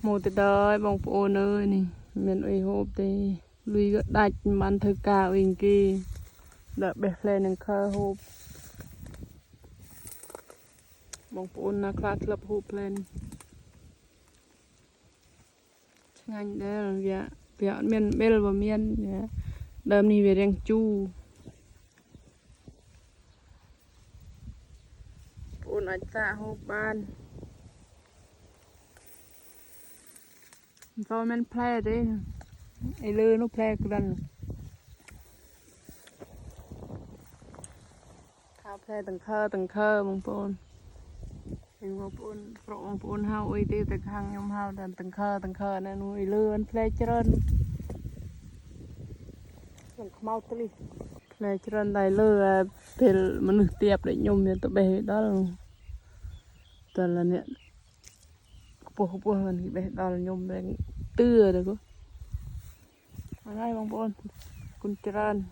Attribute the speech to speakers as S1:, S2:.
S1: một từ đời bông phụ nơi này mình uy hộp thì lui gỡ đạchมันthực cao in kia đợi bẹp lên nâng khơi hộp bông phụ nó khát lập hộp lên ngành đây là việc việc miền bel và miền đơm này về đang chu phụ nó xa hộp ban cho mình play đấy ai lơ nó play cái đàn thao play từng khơ bông phụ hình bông phụ hao uy tiêu từ hàng nhom hao đàn từng khơ nên nuôi lơ anh play trơn mình mau tới play trơn đại lơ thì mình tiệp để nhom thì tụi bé đó là toàn là nè bố mình thì bé đó là nhom để tưa được không ở đây bông phụ con trơn